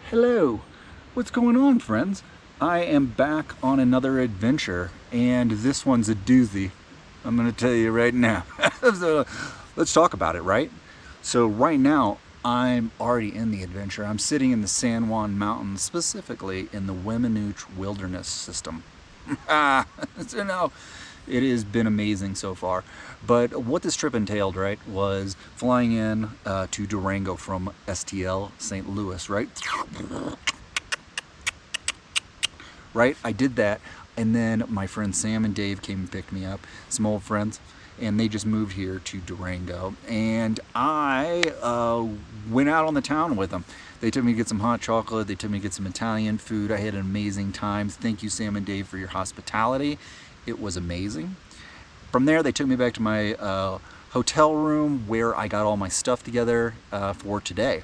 Hello, what's going on, friends? I am back on another adventure, and this one's a doozy. I'm gonna tell you right now. So, let's talk about it, right? So right now, I'm already in the adventure. I'm sitting in the San Juan Mountains, specifically in the Weminuche Wilderness System. So no, it has been amazing so far. But what this trip entailed, right, was flying in to Durango from STL, St. Louis, right? Right, I did that, and then my friends Sam and Dave came and picked me up, some old friends, and they just moved here to Durango, and I went out on the town with them. They took me to get some hot chocolate, they took me to get some Italian food. I had an amazing time. Thank you, Sam and Dave, for your hospitality. It was amazing. From there, they took me back to my hotel room where I got all my stuff together for today.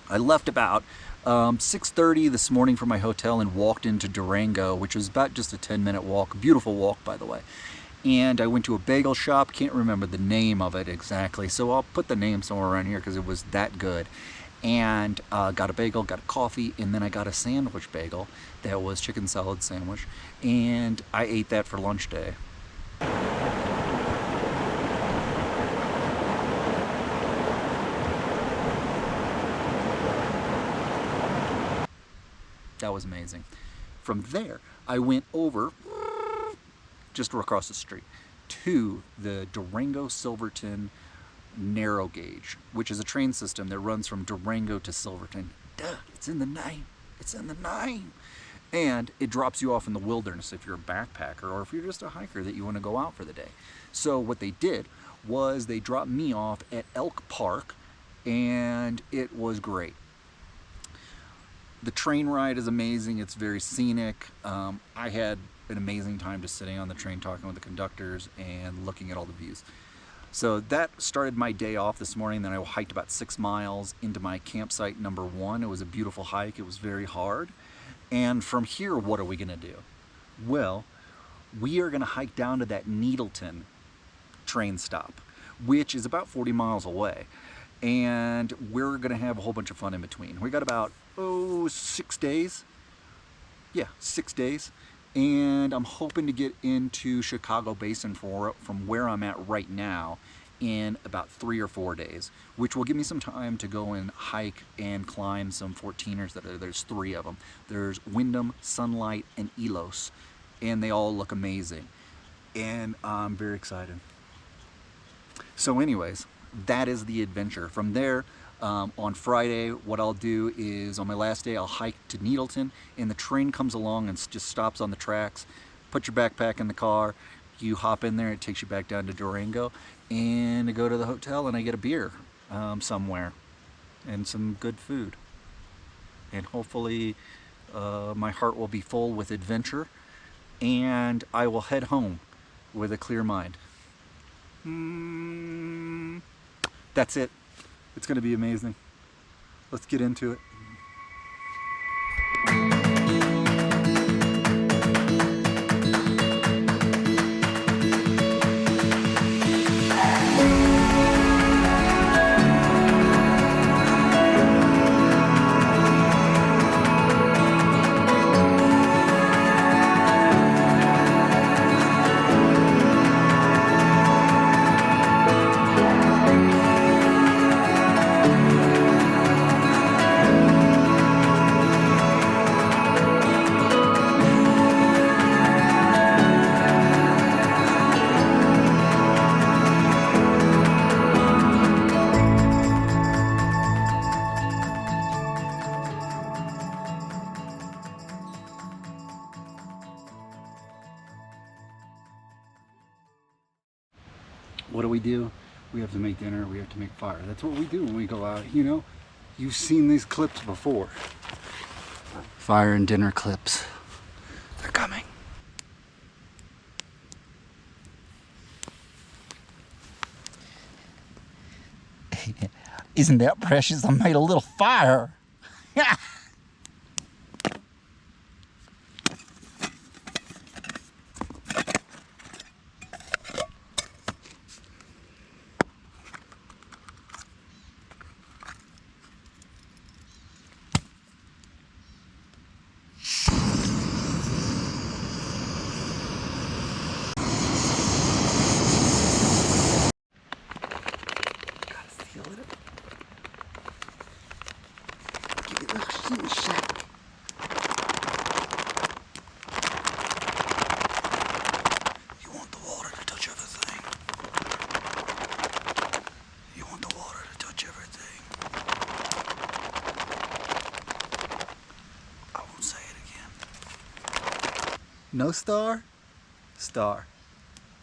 I left about 6:30 this morning from my hotel and walked into Durango, which was about just a 10-minute walk. Beautiful walk, by the way. And I went to a bagel shop. Can't remember the name of it exactly, so I'll put the name somewhere around here because it was that good. And got a bagel, got a coffee, and then I got a sandwich bagel that was chicken salad sandwich, and I ate that for lunch today. That was amazing. From there, I went over, just across the street, to the Durango-Silverton narrow gauge, which is a train system that runs from Durango to Silverton. Duh, it's in the name. It's in the name. And it drops you off in the wilderness if you're a backpacker or if you're just a hiker that you want to go out for the day. So what they did was they dropped me off at Elk Park, and it was great. The train ride is amazing. It's very scenic. I had an amazing time just sitting on the train talking with the conductors and looking at all the views. So that started my day off this morning. Then I hiked about 6 miles into my campsite number 1. It was a beautiful hike. It was very hard. And from here, what are we gonna do? Well, we are gonna hike down to that Needleton train stop, which is about 40 miles away. And we're gonna have a whole bunch of fun in between. We got about, 6 days. Yeah, 6 days. And I'm hoping to get into Chicago Basin from where I'm at right now in about 3 or 4 days, which will give me some time to go and hike and climb some 14ers. There's 3 of them. There's Wyndham, Sunlight, and Elos, and they all look amazing. And I'm very excited. So anyways, that is the adventure. From there, on Friday, what I'll do is on my last day, I'll hike to Needleton, and the train comes along and just stops on the tracks. Put your backpack in the car, you hop in there, it takes you back down to Durango, and I go to the hotel and I get a beer somewhere and some good food. And hopefully my heart will be full with adventure, and I will head home with a clear mind. That's it. It's going to be amazing. Let's get into it. What do? We have to make dinner, we have to make fire. That's what we do when we go out, you know? You've seen these clips before. Fire and dinner clips. They're coming. Isn't that precious? I made a little fire. a little. Give me a little shake. You want the water to touch everything. You want the water to touch everything. I won't say it again. No star? Star.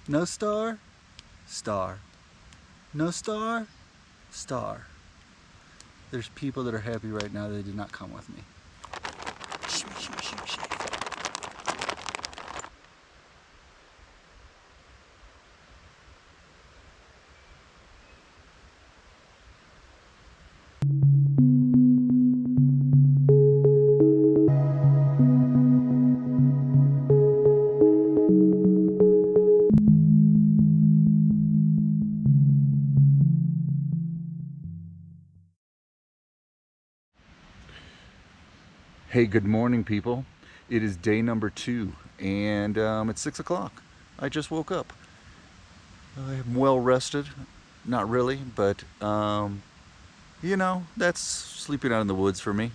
No star? Star. No star? Star. There's people that are happy right now they did not come with me. Shimmy, shimmy, shimmy, shimmy. Hey, good morning, people. It is day number 2, and it's 6 o'clock. I just woke up. I am well rested. Not really, but you know, that's sleeping out in the woods for me.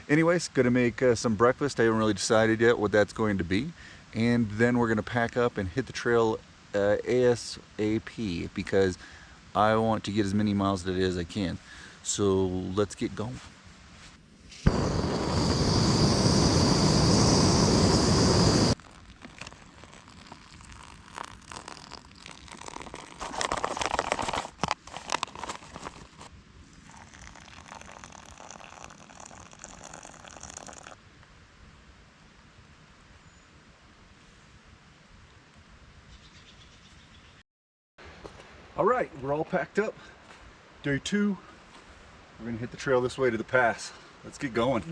Anyways, gonna make some breakfast. I haven't really decided yet what that's going to be, and then we're gonna pack up and hit the trail ASAP because I want to get as many miles today as I can. So let's get going. All right, we're all packed up. Day 2, we're gonna hit the trail this way to the pass. Let's get going.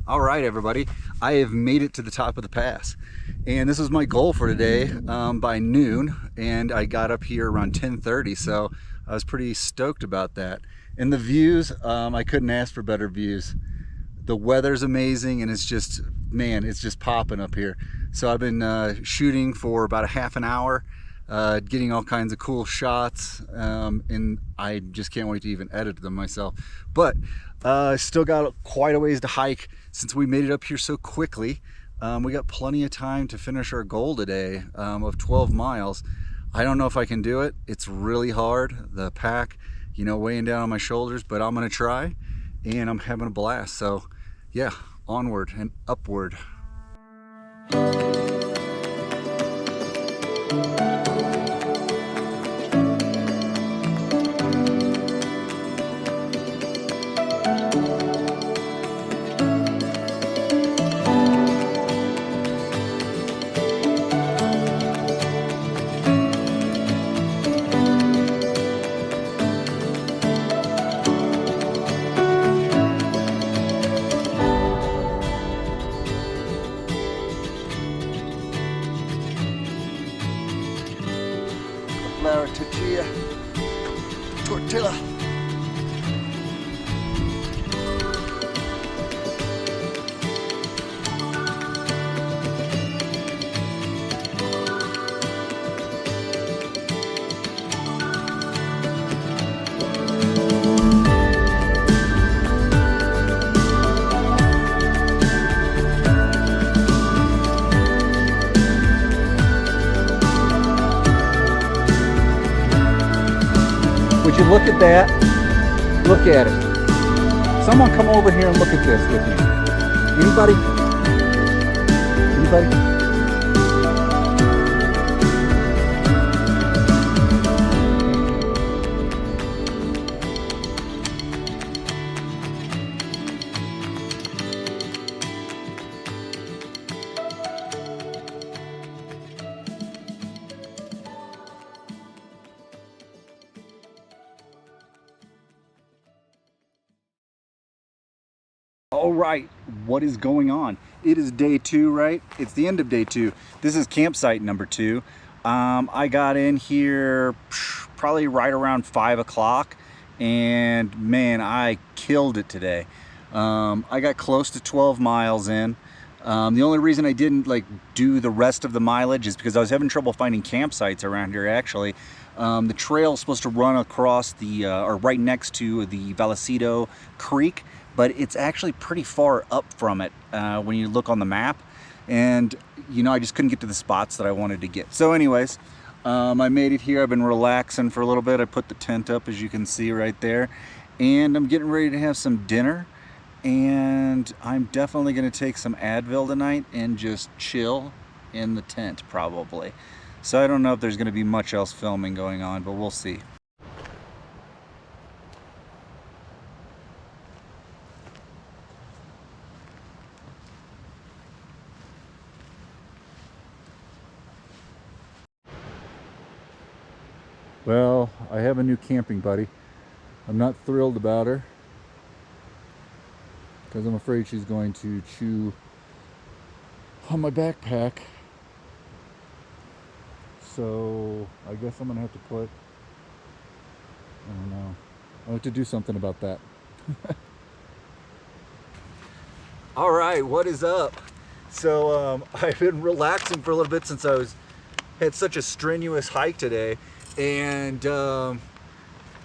All right, everybody, I have made it to the top of the pass, and this was my goal for today by noon, and I got up here around 10:30, so I was pretty stoked about that. And the views, I couldn't ask for better views. The weather's amazing, and it's just, man, it's just popping up here. So I've been shooting for about a half an hour, getting all kinds of cool shots, and I just can't wait to even edit them myself. But still got quite a ways to hike since we made it up here so quickly. We got plenty of time to finish our goal today of 12 miles. I don't know if I can do it. It's really hard, the pack, you know, weighing down on my shoulders, but I'm gonna try, and I'm having a blast. So yeah, onward and upward. Tortilla. you look at that? Look at it. Someone come over here and look at this with me. Anybody? Anybody? All right, what is going on? It is day 2, right? It's the end of day 2. This is campsite number 2. I got in here probably right around 5 o'clock, and man, I killed it today. I got close to 12 miles in. The only reason I didn't do the rest of the mileage is because I was having trouble finding campsites around here actually. The trail is supposed to run across the, or right next to the Vallecito Creek, but it's actually pretty far up from it when you look on the map. And you know, I just couldn't get to the spots that I wanted to get. So anyways, I made it here. I've been relaxing for a little bit. I put the tent up, as you can see right there. And I'm getting ready to have some dinner. And I'm definitely gonna take some Advil tonight and just chill in the tent probably. So I don't know if there's gonna be much else filming going on, but we'll see. Well, I have a new camping buddy. I'm not thrilled about her because I'm afraid she's going to chew on my backpack. So I guess I'm gonna have to put, I don't know, I'll have to do something about that. All right, what is up? So I've been relaxing for a little bit since had such a strenuous hike today, and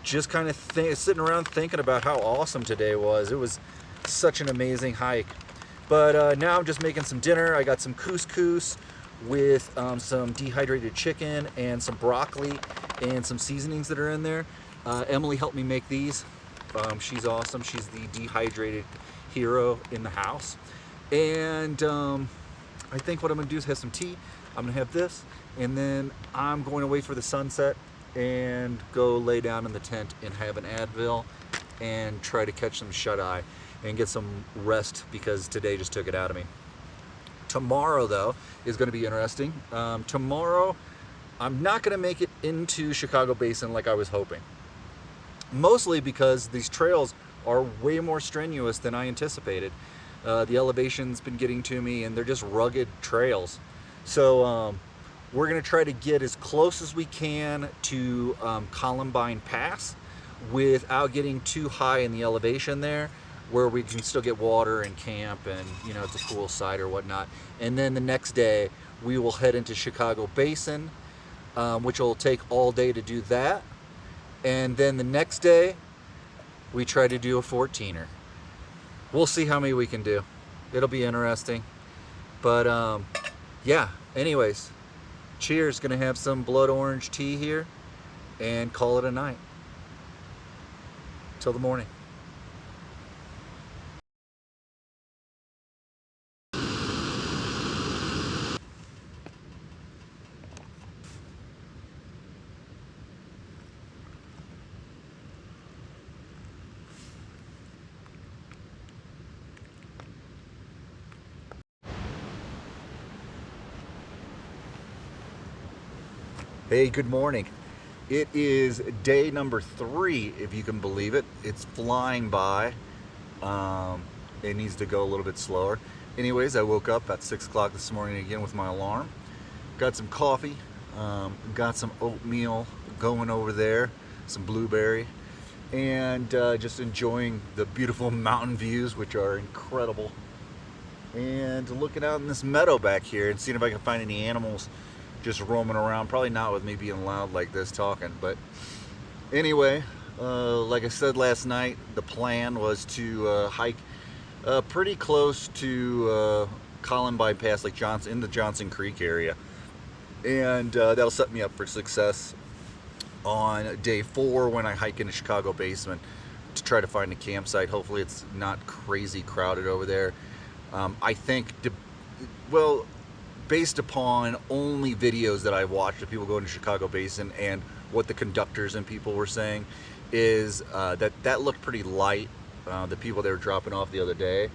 just kind of sitting around thinking about how awesome today was. It was such an amazing hike. But now I'm just making some dinner. I got some couscous with some dehydrated chicken and some broccoli and some seasonings that are in there. Emily helped me make these. She's awesome. She's the dehydrated hero in the house. And I think what I'm gonna do is have some tea. I'm gonna have this, and then I'm going to wait for the sunset and go lay down in the tent and have an Advil and try to catch some shut-eye and get some rest because today just took it out of me. Tomorrow though is going to be interesting. Tomorrow I'm not going to make it into Chicago Basin like I was hoping. Mostly because these trails are way more strenuous than I anticipated. The elevation's been getting to me and they're just rugged trails. So we're going to try to get as close as we can to Columbine Pass without getting too high in the elevation there, where we can still get water and camp and, you know, it's a cool site or whatnot. And then the next day we will head into Chicago Basin, which will take all day to do that. And then the next day we try to do a 14er. We'll see how many we can do. It'll be interesting. But yeah, anyways, cheers. Gonna have some blood orange tea here and call it a night. Till the morning. Hey, good morning. It is day number 3, if you can believe it. It's flying by. It needs to go a little bit slower. Anyways, I woke up at 6 o'clock this morning again with my alarm. Got some coffee, got some oatmeal going over there, some blueberry, and just enjoying the beautiful mountain views, which are incredible. And looking out in this meadow back here and seeing if I can find any animals just roaming around. Probably not with me being loud like this talking, but anyway, like I said last night, the plan was to hike pretty close to Columbine Pass, like in the Johnson Creek area, and that'll set me up for success on day 4 when I hike into Chicago Basin to try to find a campsite. Hopefully it's not crazy crowded over there. I think, well, based upon only videos that I've watched of people going to Chicago Basin and what the conductors and people were saying, is that looked pretty light, the people they were dropping off the other day.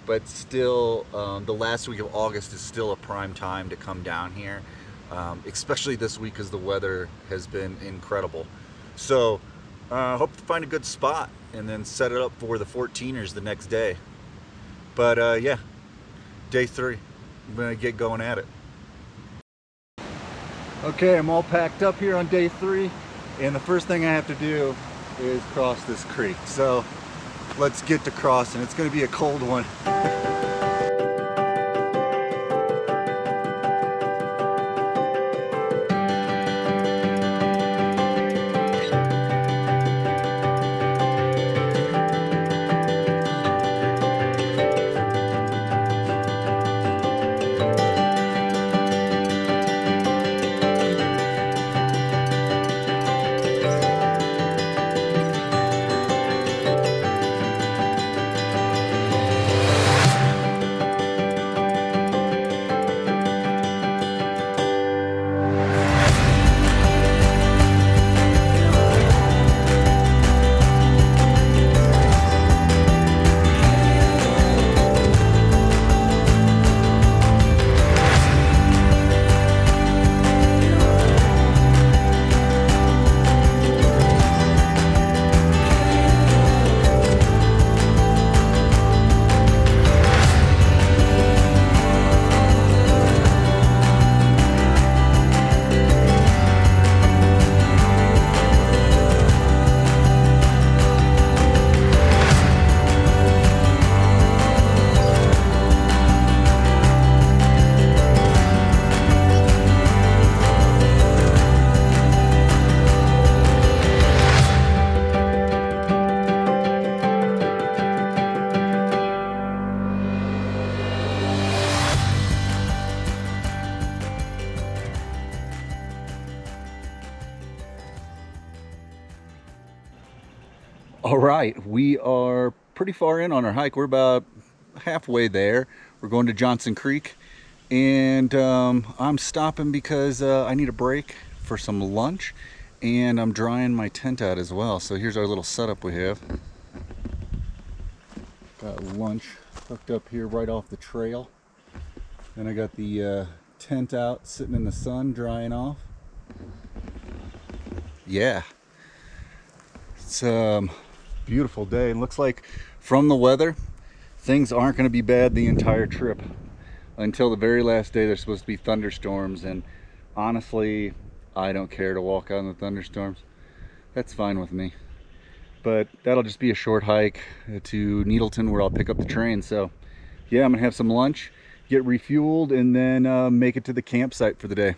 But still, the last week of August is still a prime time to come down here, especially this week because the weather has been incredible. So hope to find a good spot and then set it up for the 14ers the next day. But yeah, day 3, I'm gonna get going at it. Okay, I'm all packed up here on day 3, and the first thing I have to do is cross this creek. So let's get to crossing. It's gonna be a cold one. All right, we are pretty far in on our hike. We're about halfway there. We're going to Johnson Creek, and I'm stopping because I need a break for some lunch, and I'm drying my tent out as well. So here's our little setup we have. Got lunch hooked up here right off the trail. Then I got the tent out sitting in the sun drying off. Yeah, it's beautiful day, and looks like from the weather things aren't going to be bad the entire trip until the very last day. There's supposed to be thunderstorms, and honestly I don't care to walk out in the thunderstorms. That's fine with me, but that'll just be a short hike to Needleton where I'll pick up the train. So yeah, I'm gonna have some lunch, get refueled, and then make it to the campsite for the day.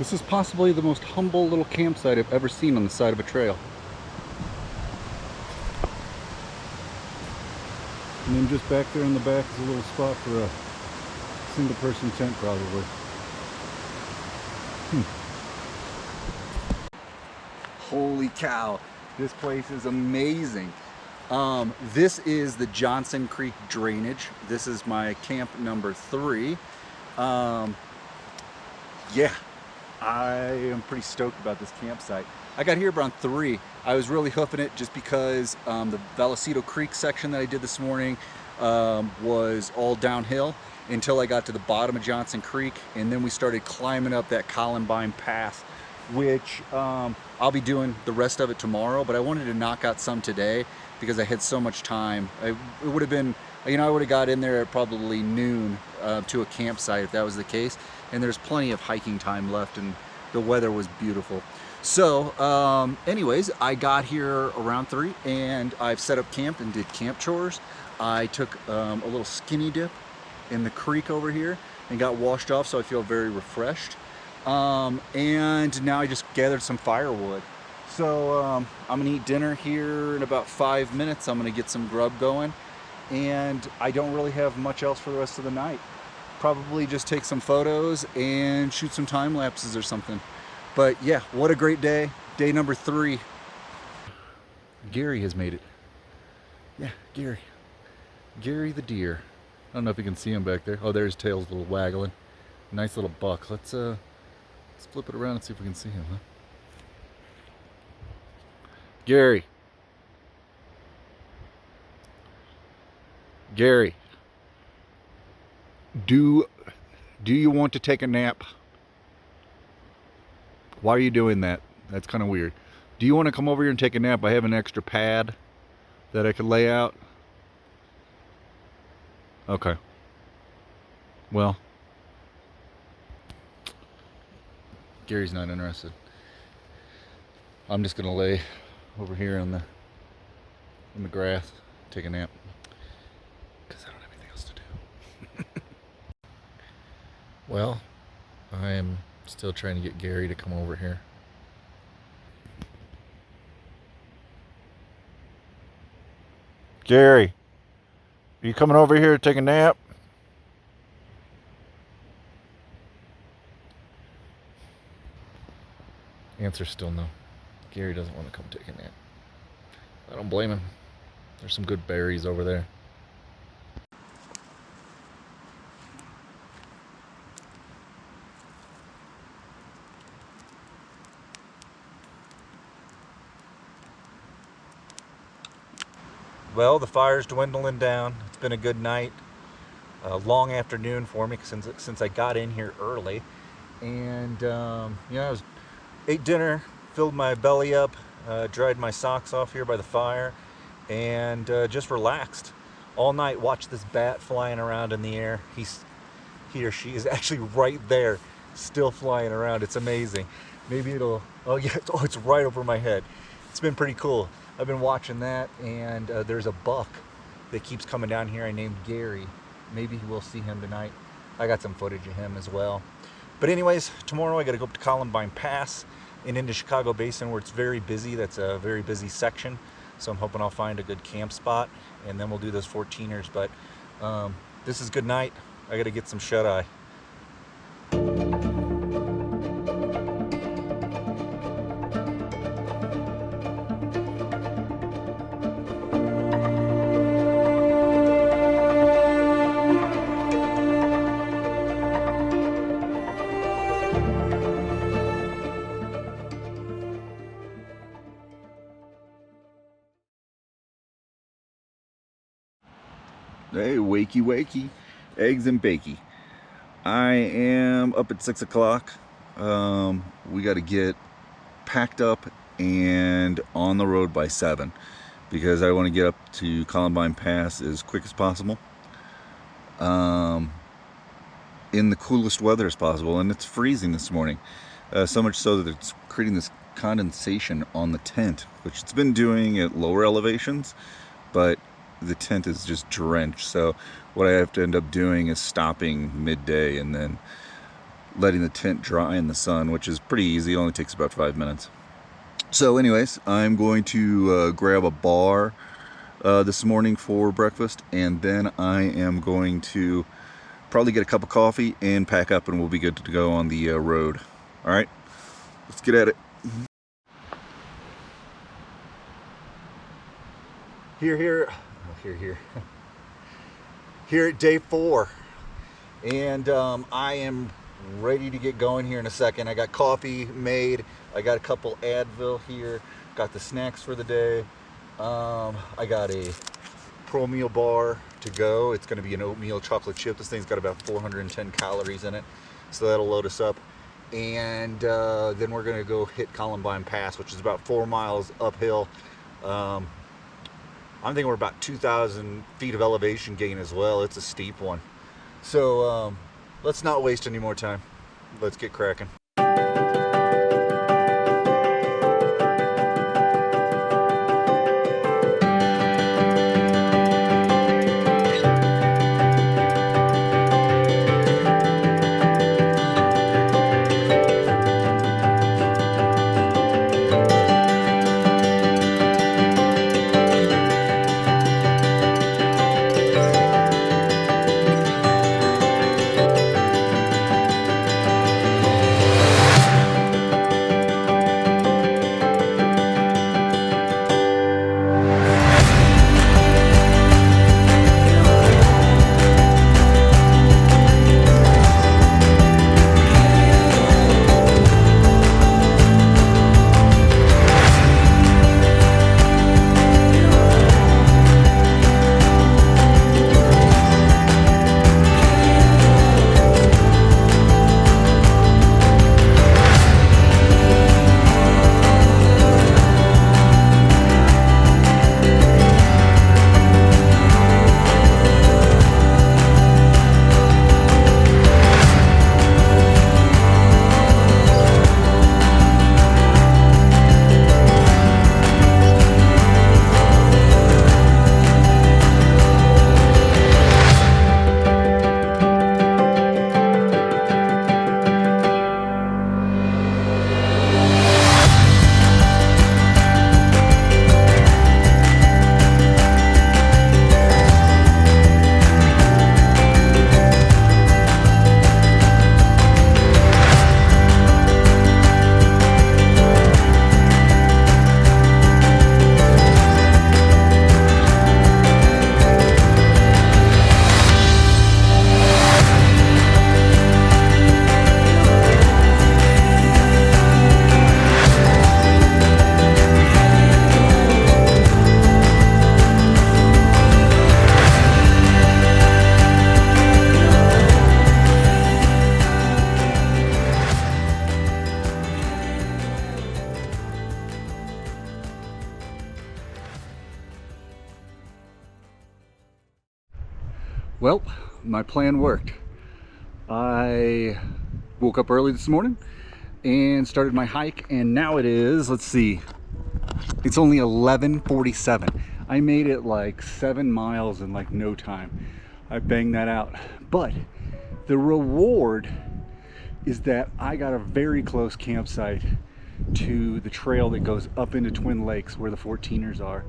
This is possibly the most humble little campsite I've ever seen on the side of a trail. And then just back there in the back is a little spot for a single person tent probably. Holy cow, this place is amazing. This is the Johnson Creek drainage. This is my camp number 3. Yeah, I am pretty stoked about this campsite. I got here around 3. I was really hoofing it just because the Vallecito Creek section that I did this morning was all downhill until I got to the bottom of Johnson Creek, and then we started climbing up that Columbine Pass, which I'll be doing the rest of it tomorrow, but I wanted to knock out some today because I had so much time. It would have been, you know, I would have got in there at probably noon to a campsite if that was the case, and there's plenty of hiking time left, and the weather was beautiful. So anyways, I got here around 3, and I've set up camp and did camp chores. I took a little skinny dip in the creek over here and got washed off, so I feel very refreshed. And now I just gathered some firewood. So I'm gonna eat dinner here in about 5 minutes. I'm gonna get some grub going, and I don't really have much else for the rest of the night. Probably just take some photos and shoot some time lapses or something. But yeah, what a great day. Day number 3. Gary has made it. Yeah, Gary. Gary the deer. I don't know if you can see him back there. Oh, there's tail's a little waggling. Nice little buck. Let's flip it around and see if we can see him, huh? Gary. Gary. Do you want to take a nap? Why are you doing that? That's kind of weird. Do you want to come over here and take a nap? I have an extra pad that I could lay out. Okay. Well, Gary's not interested. I'm just gonna lay over here in the grass, take a nap, because I don't have anything else to do. Well, I am still trying to get Gary to come over here. Gary, are you coming over here to take a nap? Answer still no. Gary doesn't want to come take a nap. I don't blame him. There's some good berries over there. Well, the fire's dwindling down. It's been a good night. A long afternoon for me since I got in here early. And, I ate dinner, filled my belly up, dried my socks off here by the fire, and just relaxed. All night, watched this bat flying around in the air. He or she is actually right there, still flying around. It's amazing. Maybe it'll, oh yeah, it's right over my head. It's been pretty cool. I've been watching that, and there's a buck that keeps coming down here. I named Gary. Maybe we'll see him tonight. I got some footage of him as well. But anyways, tomorrow I got to go up to Columbine Pass and into Chicago Basin, where it's very busy. That's a very busy section. So I'm hoping I'll find a good camp spot, and then we'll do those 14ers. But this is good night. I got to get some shut-eye. Hey, wakey wakey, eggs and bakey. I am up at 6 o'clock. We got to get packed up and on the road by 7 because I want to get up to Columbine Pass as quick as possible, in the coolest weather as possible. And it's freezing this morning, so much so that it's creating this condensation on the tent, which it's been doing at lower elevations, but the tent is just drenched. So what I have to end up doing is stopping midday and then letting the tent dry in the sun, which is pretty easy. It only takes about 5 minutes. So anyways, I'm going to grab a bar this morning for breakfast, and then I am going to probably get a cup of coffee and pack up, and we'll be good to go on the road. All right, let's get at it. Here at day 4, and I am ready to get going here in a second. I got coffee made, I got a couple Advil here, got the snacks for the day. I got a Pro Meal bar to go. It's going to be an oatmeal chocolate chip. This thing's got about 410 calories in it, so that'll load us up. And then we're going to go hit Columbine Pass, which is about 4 miles uphill. I'm thinking we're about 2,000 feet of elevation gain as well. It's a steep one. So let's not waste any more time. Let's get cracking. Well, my plan worked. I woke up early this morning and started my hike, and now it is, let's see, it's only 11:47. I made it like 7 miles in like no time. I banged that out. But the reward is that I got a very close campsite to the trail that goes up into Twin Lakes where the 14ers are.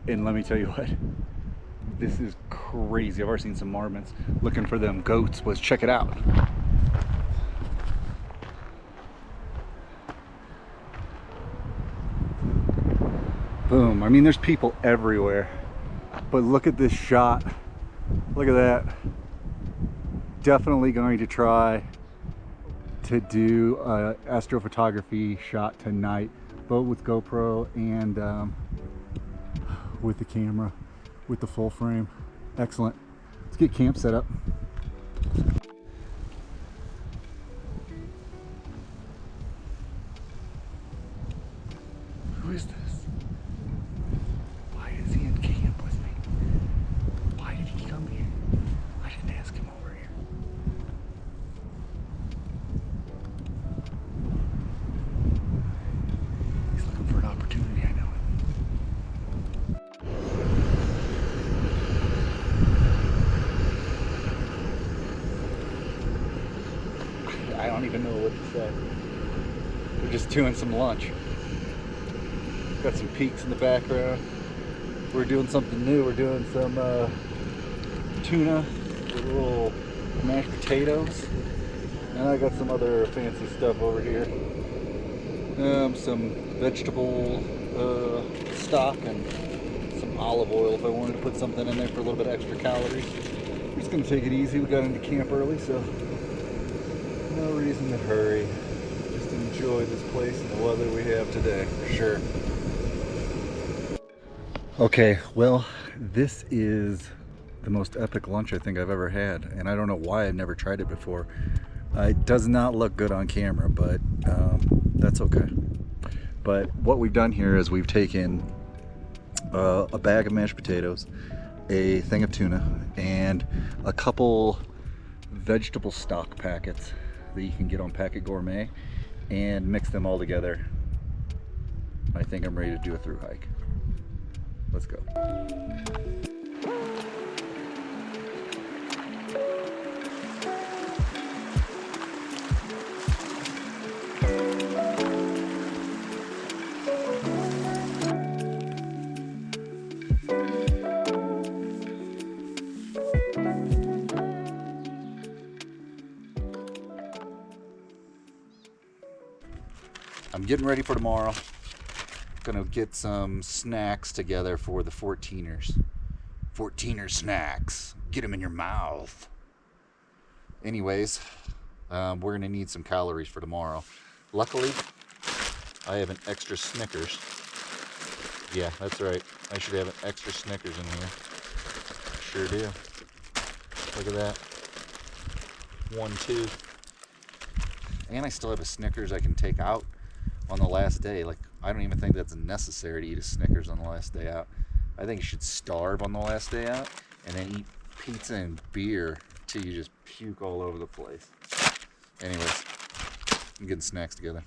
And let me tell you what, this is crazy. I've already seen some marmots looking for them goats. Let's check it out. Boom. I mean, there's people everywhere, but look at this shot. Look at that. Definitely going to try to do a astrophotography shot tonight, both with GoPro and with the camera, with the full frame. Excellent. Let's get camp set up. Who is this? Why is he in camp with me? Why did he come here? I didn't ask him over here. He's looking for an opportunity, I know it. I don't even know what to say. We're just doing some lunch. Got some peaks in the background. We're doing something new. We're doing some tuna with little mashed potatoes. And I got some other fancy stuff over here. Some vegetable stock and some olive oil if I wanted to put something in there for a little bit extra calories. We're just gonna take it easy. We got into camp early, so no reason to hurry. Just enjoy this place and the weather we have today, for sure. Okay, well, this is the most epic lunch I think I've ever had, and I don't know why I've never tried it before. It does not look good on camera, but that's okay. But what we've done here is we've taken a bag of mashed potatoes, a thing of tuna, and a couple vegetable stock packets that you can get on Packet Gourmet, and mix them all together. I think I'm ready to do a through hike. Let's go. I'm getting ready for tomorrow. Gonna get some snacks together for the 14ers. 14er snacks. Get them in your mouth. Anyways, we're gonna need some calories for tomorrow. Luckily, I have an extra Snickers. Yeah, that's right. I should have an extra Snickers in here. Sure do. Look at that. 1, 2. And I still have a Snickers I can take out on the last day. Like, I don't even think that's necessary to eat a Snickers on the last day out. I think you should starve on the last day out and then eat pizza and beer till you just puke all over the place. Anyways, I'm getting snacks together.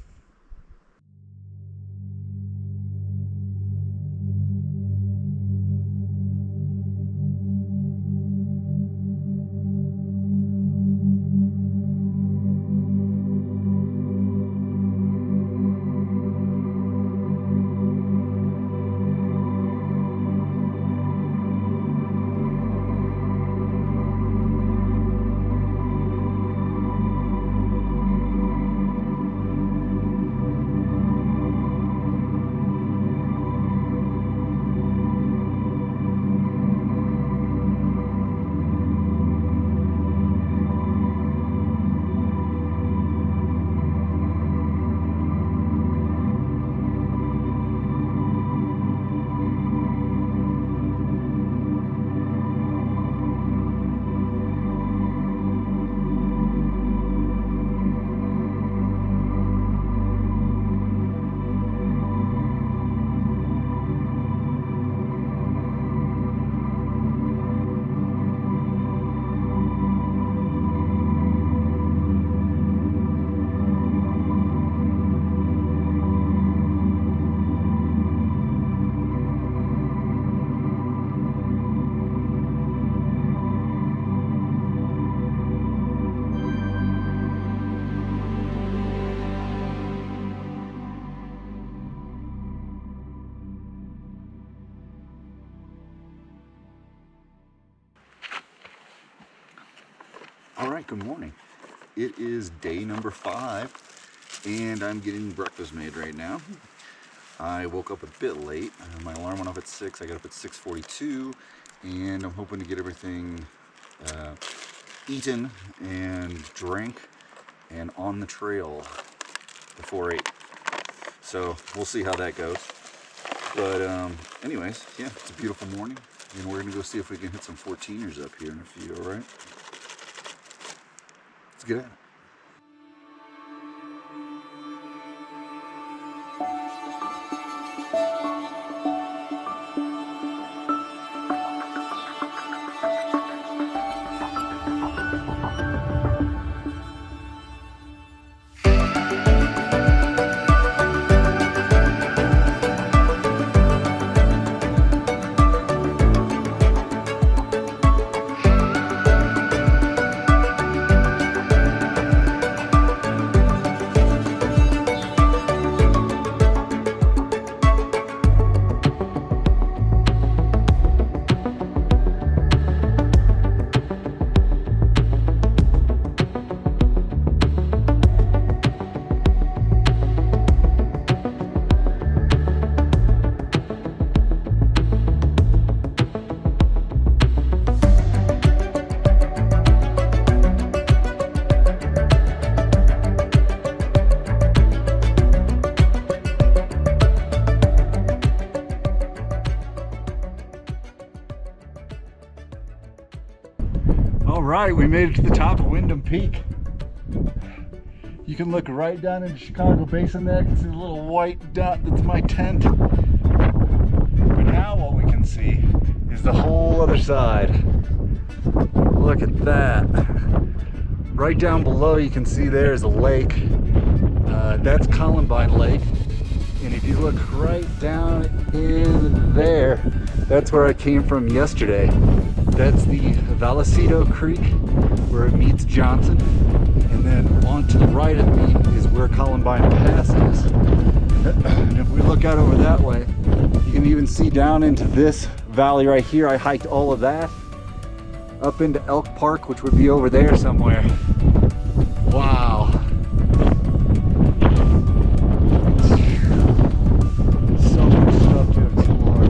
Alright, good morning. It is day number 5 and I'm getting breakfast made right now. I woke up a bit late. My alarm went off at 6. I got up at 6:42 and I'm hoping to get everything eaten and drank and on the trail before 8. So we'll see how that goes. But anyways, yeah, it's a beautiful morning and we're gonna go see if we can hit some 14ers up here in a few, alright? Let's get at it. made it to the top of Windham Peak. You can look right down into Chicago Basin there. You can see the little white dot that's my tent. But now what we can see is the whole other side. Look at that. Right down below you can see there is a lake. That's Columbine Lake. And if you look right down in there, that's where I came from yesterday. That's the Vallecito Creek where it meets Johnson. And then on to the right of me is where Columbine Pass is. And if we look out over that way, you can even see down into this valley right here. I hiked all of that up into Elk Park, which would be over there somewhere. Wow. So much stuff to explore.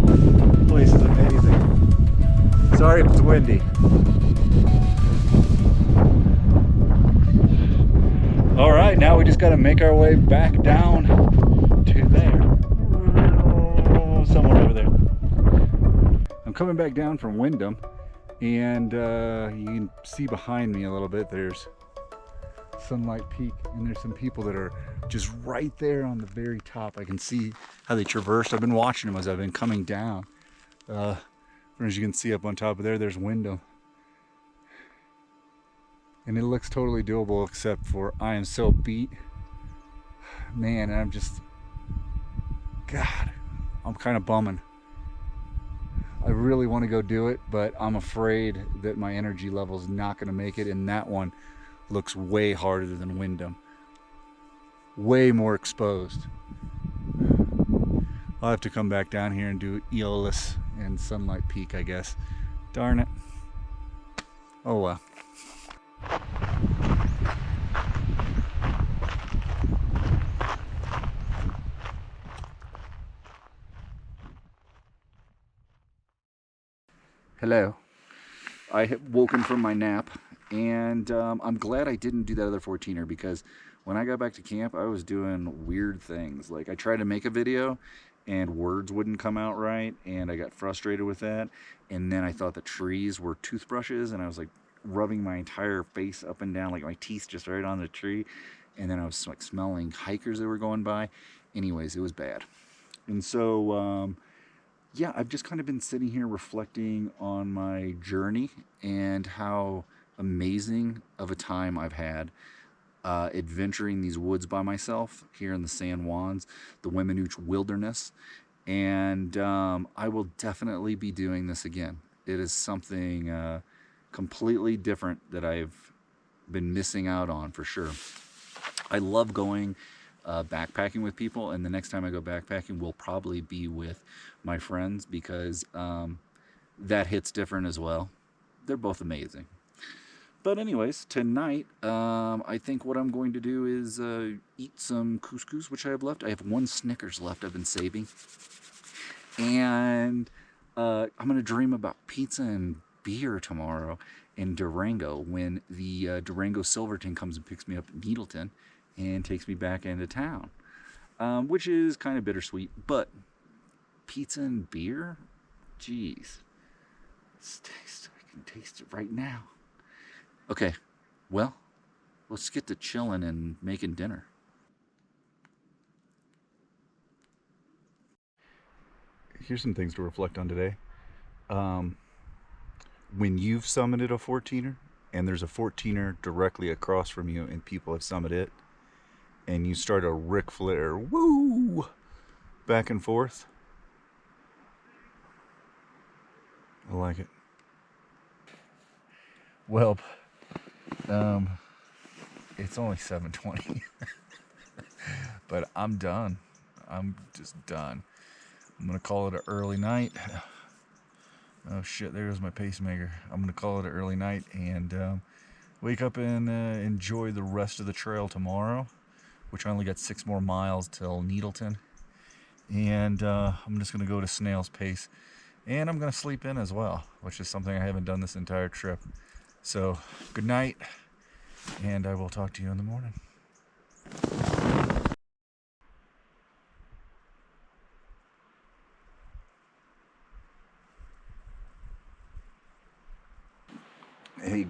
This place is amazing. Sorry if it's windy. All right, now we just got to make our way back down to there. Somewhere over there. I'm coming back down from Windham, and you can see behind me a little bit, there's Sunlight Peak, and there's some people that are just right there on the very top. I can see how they traversed. I've been watching them as I've been coming down. As you can see up on top of there, there's Windham. And it looks totally doable, except for I am so beat. Man, I'm just, God, I'm kind of bumming. I really want to go do it, but I'm afraid that my energy level is not going to make it, and that one looks way harder than Windham. Way more exposed. I'll have to come back down here and do Eolus and Sunlight Peak, I guess. Darn it. Oh well. Hello. I have woken from my nap, and I'm glad I didn't do that other 14er, because when I got back to camp, I was doing weird things. Like, I tried to make a video and words wouldn't come out right, and I got frustrated with that. And then I thought the trees were toothbrushes, and I was like rubbing my entire face up and down, like my teeth just right on the tree. And then I was like smelling hikers that were going by. Anyways, it was bad. And so yeah, I've just kind of been sitting here reflecting on my journey and how amazing of a time I've had adventuring these woods by myself here in the San Juans, the Weminuche Wilderness. And I will definitely be doing this again. It is something completely different that I've been missing out on for sure. I love going backpacking with people, and the next time I go backpacking will probably be with my friends, because that hits different as well. They're both amazing. But anyways, tonight I think what I'm going to do is eat some couscous, which I have left. I have one Snickers left I've been saving. And I'm going to dream about pizza and beer tomorrow in Durango, when the Durango Silverton comes and picks me up at Needleton and takes me back into town, which is kind of bittersweet. But pizza and beer, jeez, I can taste it right now. Okay, well, let's get to chilling and making dinner. Here's some things to reflect on today. When you've summited a 14er, and there's a 14er directly across from you, and people have summited it, and you start a Ric Flair woo back and forth, I like it. Well, it's only 7:20, but I'm done. I'm just done. I'm gonna call it an early night. Oh shit, there's my pacemaker. I'm gonna call it an early night and wake up and enjoy the rest of the trail tomorrow, which I only got 6 more miles till Needleton. And I'm just gonna go to snail's pace, and I'm gonna sleep in as well, which is something I haven't done this entire trip. So good night, and I will talk to you in the morning.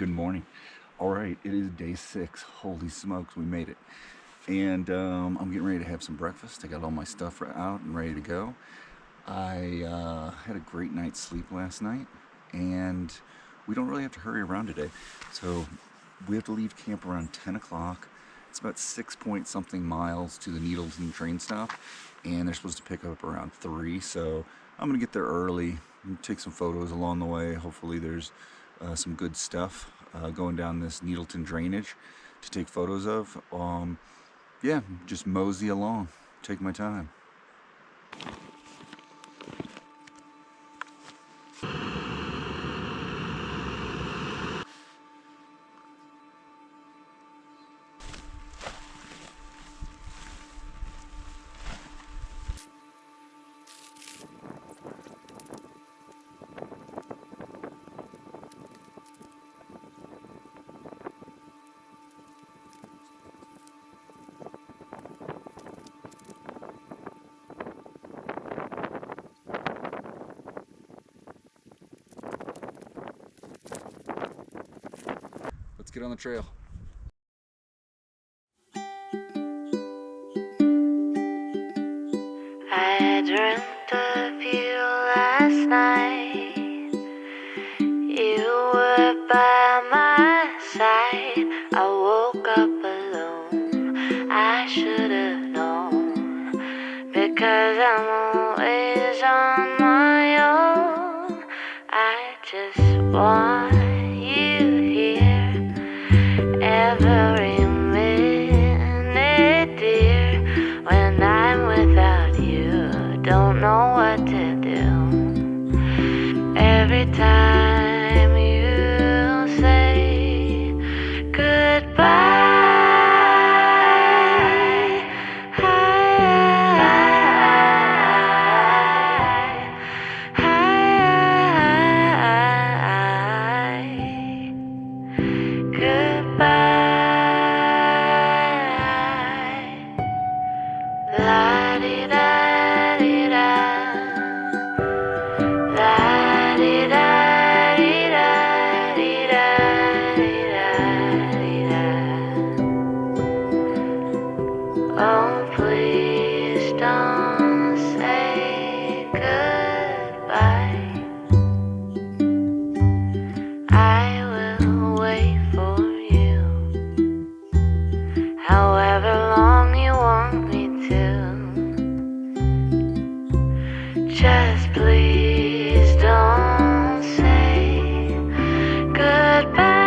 good morning. All right, it is day 6. Holy smokes, we made it. And I'm getting ready to have some breakfast. I got all my stuff out and ready to go. I had a great night's sleep last night, and we don't really have to hurry around today. So we have to leave camp around 10 o'clock. It's about 6-point-something miles to the Needleton train stop, and they're supposed to pick up around 3. So I'm gonna get there early and take some photos along the way. Hopefully there's some good stuff going down this Needleton drainage to take photos of. Yeah, just mosey along, take my time. Let's get on the trail. I dreamt of you last night. You were by my side. I woke up alone. I should have known, because I'm always on my own. I just want you here every minute, dear. When I'm without you, don't know what to do. Every time you say goodbye, oh, please don't say goodbye. I will wait for you, however long you want me to. Just please don't say goodbye.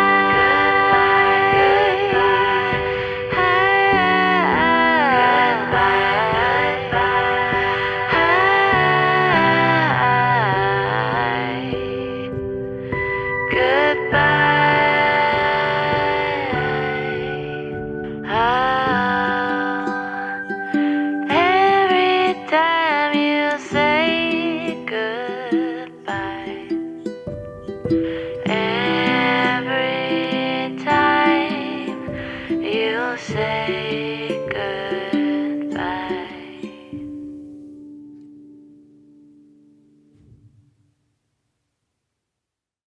Every time you say goodbye, every time you say